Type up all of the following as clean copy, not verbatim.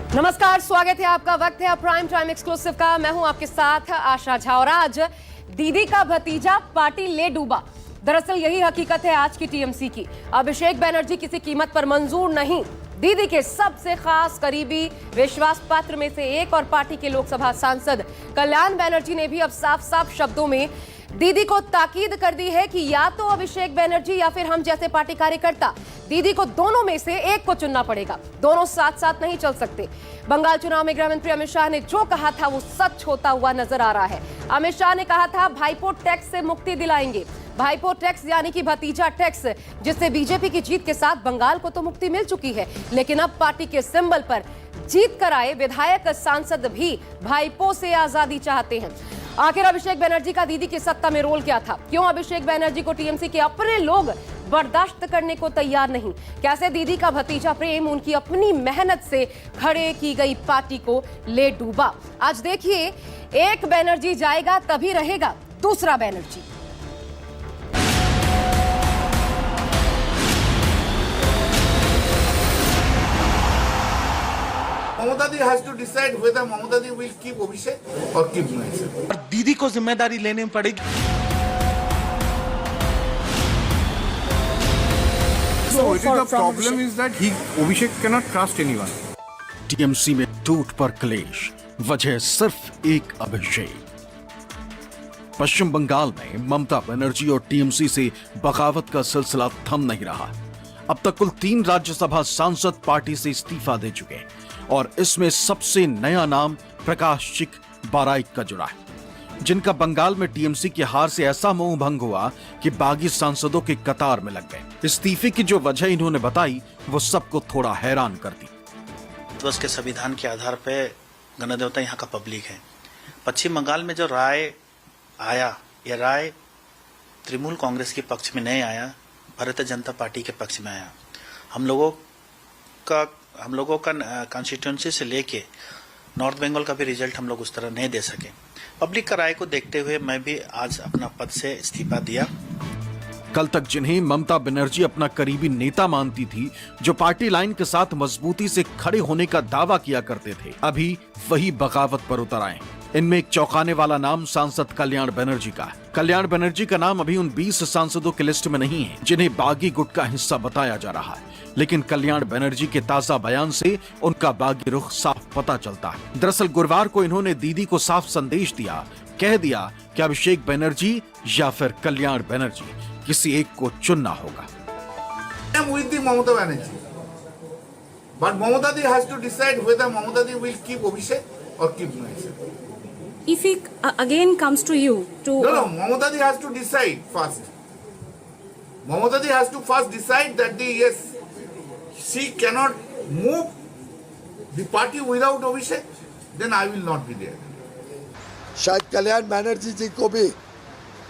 नमस्कार, स्वागत है आपका। वक्त है प्राइम टाइम एक्सक्लूसिव का। मैं हूं आपके साथ आशा झा और आज दीदी का भतीजा पार्टी ले डूबा। दरअसल यही हकीकत है आज की टीएमसी की। अभिषेक बनर्जी किसी कीमत पर मंजूर नहीं। दीदी के सबसे खास करीबी विश्वास पात्र में से एक और पार्टी के लोकसभा सांसद कल्याण बनर्जी ने भी अब साफ साफ शब्दों में दीदी को ताकीद कर दी है कि या तो अभिषेक बनर्जी या फिर हम जैसे पार्टी कार्यकर्ता, दीदी को दोनों में से एक को चुनना पड़ेगा। दोनों साथ साथ नहीं चल सकते। बंगाल चुनाव में गृह मंत्री अमित शाह ने जो कहा था वो सच होता हुआ नजर आ रहा है। अमित शाह ने कहा था भाईपो टैक्स से मुक्ति दिलाएंगे। भाईपो टैक्स यानी कि भतीजा टैक्स, जिससे बीजेपी की जीत के साथ बंगाल को तो मुक्ति मिल चुकी है, लेकिन अब पार्टी के सिंबल पर जीत कर आए विधायक सांसद भी भाईपो से आजादी चाहते हैं। आखिर अभिषेक बनर्जी का दीदी की सत्ता में रोल क्या था? क्यों अभिषेक बनर्जी को टीएमसी के अपने लोग बर्दाश्त करने को तैयार नहीं? कैसे दीदी का भतीजा प्रेम उनकी अपनी मेहनत से खड़े की गई पार्टी को ले डूबा? आज देखिए, एक बनर्जी जाएगा तभी रहेगा दूसरा Banerjee. Mamata Di has to decide whether Mamata Di will keep Abhishek or keep Mahesh. और दीदी को जिम्मेदारी लेनी पड़ेगी। So I think the problem is that Abhishek cannot trust anyone. TMC में टूट पर क्लेश, वजह सिर्फ एक अभिषेक। पश्चिम बंगाल में ममता बनर्जी और टीएमसी से बगावत का सिलसिला थम नहीं रहा। अब तक कुल 3 राज्यसभा सांसद पार्टी से इस्तीफा दे चुके हैं और इसमें सबसे नया नाम प्रकाश चिक बाराइक का जुड़ा है, जिनका बंगाल में टीएमसी की हार से ऐसा मोह भंग हुआ कि बागी सांसदों के कतार में लग गए। इस्तीफे की जो वजह इन्होंने बताई वो सबको थोड़ा हैरान कर दी। तो उसके संविधान के आधार पे गणदेवता यहाँ का पब्लिक है। पश्चिम बंगाल में जो राय आया, यह राय तृणमूल कांग्रेस के पक्ष में नहीं आया, भारतीय जनता पार्टी के पक्ष में आया। हम लोगों का कॉन्स्टिट्यूंसी से लेके नॉर्थ बंगाल का भी रिजल्ट हम लोग उस तरह नहीं दे सके। पब्लिक का राय को देखते हुए मैं भी आज अपना पद से इस्तीफा दिया। कल तक जिन्हें ममता बनर्जी अपना करीबी नेता मानती थी, जो पार्टी लाइन के साथ मजबूती से खड़े होने का दावा किया करते थे, अभी वही बगावत पर उतर आए। इनमें एक चौंकाने वाला नाम सांसद कल्याण बनर्जी का है। कल्याण बनर्जी का नाम अभी उन 20 सांसदों की लिस्ट में नहीं है जिन्हें बागी गुट का हिस्सा बताया जा रहा है, लेकिन कल्याण बनर्जी के ताजा बयान से उनका बागी रुख साफ पता चलता है। दरअसल गुरुवार को इन्होंने दीदी को साफ संदेश दिया, कह दिया कि अभिषेक बनर्जी या फिर कल्याण बनर्जी, किसी एक को चुनना होगा। I am with the Mamata Banerjee, but Mamata Di has to decide whether Mamata Di will keep Abhishek or keep Mahesh. If he again comes to you to No, Mamata Di has to decide first. Mamata Di has to first decide that yes, she cannot move the party without Abhishek, then I will not be there. शायद कल्याण बनर्जी जी को भी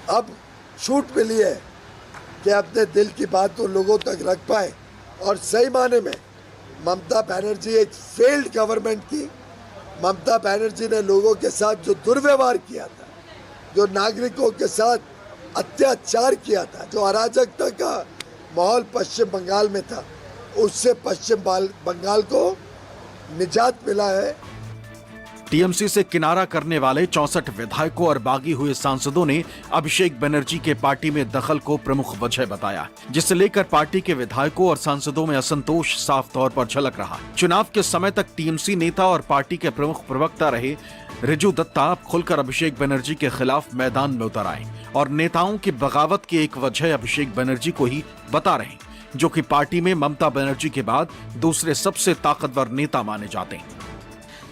अब छूट मिली है कि अपने दिल की बात तो लोगों तक रख पाए। और सही माने में ममता बनर्जी एक फेल्ड गवर्नमेंट थी। ममता बनर्जी ने लोगों के साथ जो दुर्व्यवहार किया था, जो नागरिकों के साथ अत्याचार किया था, जो अराजकता का माहौल पश्चिम बंगाल में था, उससे पश्चिम बंगाल को निजात मिला है। टीएमसी से किनारा करने वाले 64 विधायकों और बागी हुए सांसदों ने अभिषेक बनर्जी के पार्टी में दखल को प्रमुख वजह बताया, जिसे लेकर पार्टी के विधायकों और सांसदों में असंतोष साफ तौर पर झलक रहा। चुनाव के समय तक टीएमसी नेता और पार्टी के प्रमुख प्रवक्ता रहे रिजू दत्ता खुलकर अभिषेक बनर्जी के खिलाफ मैदान में उतर आए और नेताओं की बगावत की एक वजह अभिषेक बनर्जी को ही बता रहे, जो कि पार्टी में ममता बनर्जी के बाद दूसरे सबसे ताकतवर नेता माने जाते हैं।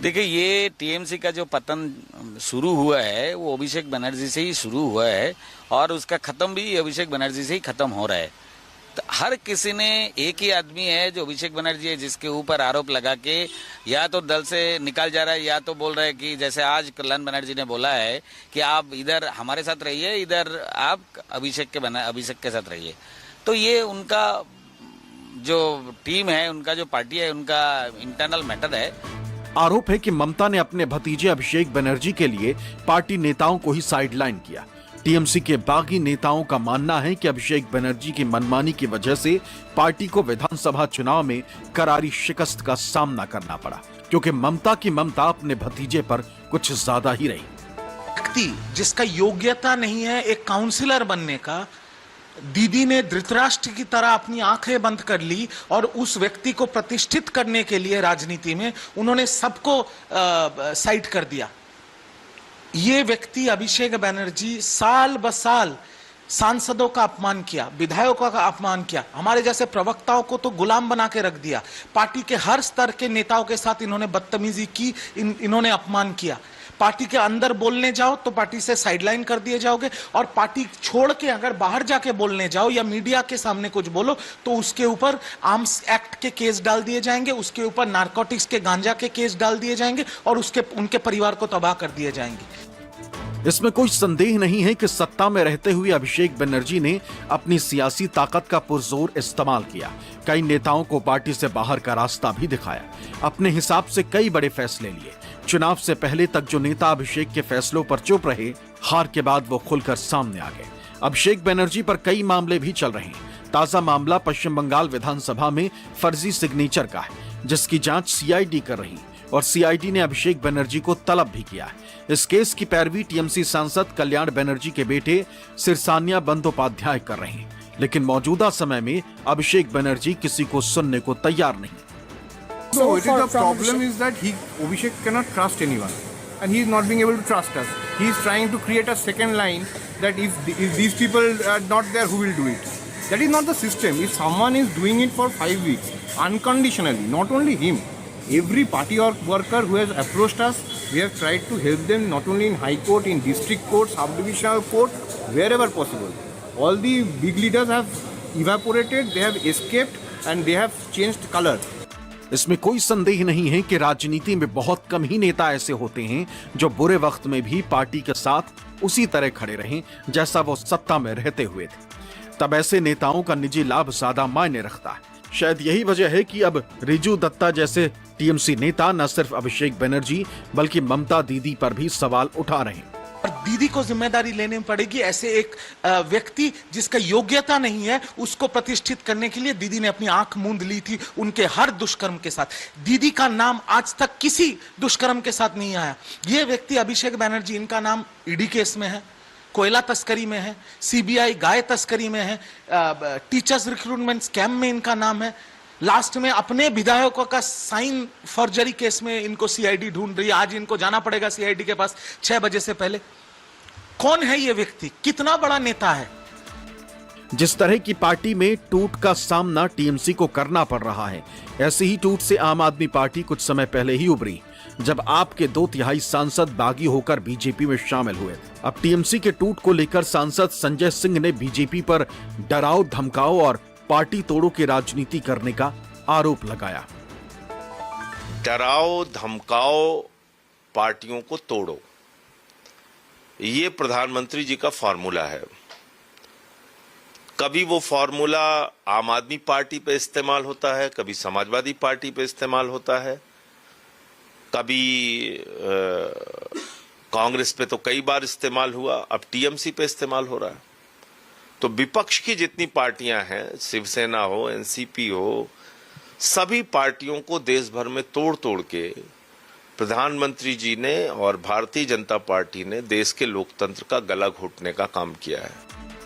देखिए, ये टीएमसी का जो पतन शुरू हुआ है वो अभिषेक बनर्जी से ही शुरू हुआ है और उसका खत्म भी अभिषेक बनर्जी से ही खत्म हो रहा है। तो हर किसी ने, एक ही आदमी है जो अभिषेक बनर्जी है, जिसके ऊपर आरोप लगा के या तो दल से निकाल जा रहा है या तो बोल रहा है कि जैसे आज कल्याण बनर्जी ने बोला है कि आप इधर हमारे साथ रहिए, इधर आप अभिषेक के साथ रहिए। तो ये उनका जो टीम है, उनका जो पार्टी है, उनका इंटरनल मैटर है। आरोप है कि ममता ने अपने भतीजे अभिषेक बनर्जी के लिए पार्टी नेताओं को ही साइडलाइन किया। टीएमसी के बागी नेताओं का मानना है कि अभिषेक बनर्जी की मनमानी की वजह से पार्टी को विधानसभा चुनाव में करारी शिकस्त का सामना करना पड़ा, क्योंकि ममता की ममता अपने भतीजे पर कुछ ज्यादा ही रही। व्यक्ति जिसका योग्यता नहीं है एक काउंसिलर बनने का, दीदी ने धृतराष्ट्र की तरह अपनी आंखें बंद कर ली और उस व्यक्ति को प्रतिष्ठित करने के लिए राजनीति में उन्होंने सबको साइड कर दिया। ये व्यक्ति अभिषेक बनर्जी साल ब साल सांसदों का अपमान किया, विधायकों का अपमान किया, हमारे जैसे प्रवक्ताओं को तो गुलाम बना के रख दिया। पार्टी के हर स्तर के नेताओं के साथ इन्होंने बदतमीजी की, इन्होंने अपमान किया। पार्टी के अंदर बोलने जाओ तो पार्टी से साइडलाइन कर दिए जाओगे, और पार्टी छोड़ के अगर बाहर जाके बोलने जाओ या मीडिया के सामने कुछ बोलो तो उसके ऊपर आर्म्स एक्ट के केस डाल दिए जाएंगे, उसके ऊपर नारकोटिक्स के गांजा के केस डाल दिए जाएंगे और उनके परिवार को तबाह कर दिए जाएंगे। इसमें कोई संदेह नहीं है कि सत्ता में रहते हुए अभिषेक बनर्जी ने अपनी सियासी ताकत का पुरजोर इस्तेमाल किया। कई नेताओं को पार्टी से बाहर का रास्ता भी दिखाया, अपने हिसाब से कई बड़े फैसले लिए। चुनाव से पहले तक जो नेता अभिषेक के फैसलों पर चुप रहे, हार के बाद वो खुलकर सामने आ गए। अभिषेक बनर्जी पर कई मामले भी चल रहे हैं। ताजा मामला पश्चिम बंगाल विधानसभा में फर्जी सिग्नेचर का है, जिसकी जांच सीआईडी कर रही, और सीआईडी ने अभिषेक बनर्जी को तलब भी किया है। इस केस की पैरवी टीएमसी सांसद कल्याण बनर्जी के बेटे सिरसान्या बंदोपाध्याय कर रहे हैं, लेकिन मौजूदा समय में अभिषेक बनर्जी किसी को सुनने को तैयार नहीं। So it is the problem is that Abhishek cannot trust anyone, and he is not being able to trust us. He is trying to create a second line that if these people are not there, who will do it? That is not the system. If someone is doing it for 5 weeks unconditionally, not only him, every party or worker who has approached us, we have tried to help them not only in high court, in district court, sub-divisional court, wherever possible. All the big leaders have evaporated, they have escaped, and they have changed color. इसमें कोई संदेह नहीं है कि राजनीति में बहुत कम ही नेता ऐसे होते हैं जो बुरे वक्त में भी पार्टी के साथ उसी तरह खड़े रहें जैसा वो सत्ता में रहते हुए थे। तब ऐसे नेताओं का निजी लाभ ज्यादा मायने रखता है। शायद यही वजह है कि अब रिजू दत्ता जैसे टीएमसी नेता न सिर्फ अभिषेक बनर्जी बल्कि ममता दीदी पर भी सवाल उठा रहे हैं। और दीदी को जिम्मेदारी लेनी पड़ेगी। ऐसे एक व्यक्ति जिसका योग्यता नहीं है, उसको प्रतिष्ठित करने के लिए दीदी ने अपनी आंख मूंद ली थी उनके हर दुष्कर्म के साथ। दीदी का नाम आज तक किसी दुष्कर्म के साथ नहीं आया। ये व्यक्ति अभिषेक बनर्जी, इनका नाम ईडी केस में है, कोयला तस्करी में है, सीबीआई गाय तस्करी में है, टीचर्स रिक्रूटमेंट स्कैम में इनका नाम है। लास्ट में अपने विधायकों का साइन फॉर्जरी केस में इनको सीआईडी ढूंढ रही है। आज इनको जाना पड़ेगा सीआईडी के पास 6 बजे से पहले। कौन है ये व्यक्ति, कितना बड़ा नेता है? जिस तरह की पार्टी में टूट का सामना टीएमसी को करना पड़ रहा है, ऐसे ही टूट से आम आदमी पार्टी कुछ समय पहले ही उभरी, जब आपके 2/3 सांसद बागी होकर बीजेपी में शामिल हुए। अब टीएमसी के टूट को लेकर सांसद संजय सिंह ने बीजेपी पर डराओ धमकाओ और पार्टी तोड़ो की राजनीति करने का आरोप लगाया। डराओ धमकाओ, पार्टियों को तोड़ो, ये प्रधानमंत्री जी का फॉर्मूला है। कभी वो फॉर्मूला आम आदमी पार्टी पे इस्तेमाल होता है, कभी समाजवादी पार्टी पे इस्तेमाल होता है, कभी कांग्रेस पे तो कई बार इस्तेमाल हुआ, अब टीएमसी पे इस्तेमाल हो रहा है। तो विपक्ष की जितनी पार्टियां हैं, शिवसेना हो, एनसीपी हो, सभी पार्टियों को देश भर में तोड़ तोड़ के प्रधानमंत्री जी ने और भारतीय जनता पार्टी ने देश के लोकतंत्र का गला घोटने का काम किया है।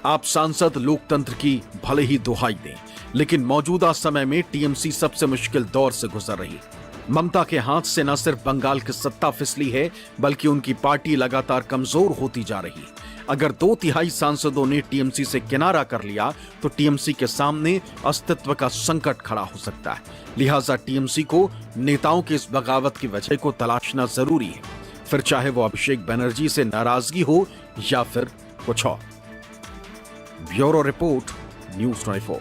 आप सांसद लोकतंत्र की भले ही दुहाई दें, लेकिन मौजूदा समय में टीएमसी सबसे मुश्किल दौर से गुजर रही है। ममता के हाथ से न सिर्फ बंगाल की सत्ता फिसली है, बल्कि उनकी पार्टी लगातार कमजोर होती जा रही है। अगर 2/3 सांसदों ने टीएमसी से किनारा कर लिया तो टीएमसी के सामने अस्तित्व का संकट खड़ा हो सकता है। लिहाजा टीएमसी को नेताओं की इस बगावत की वजह को तलाशना जरूरी है, फिर चाहे वो अभिषेक बनर्जी से नाराजगी हो या फिर कुछ और। Bureau report, news 24।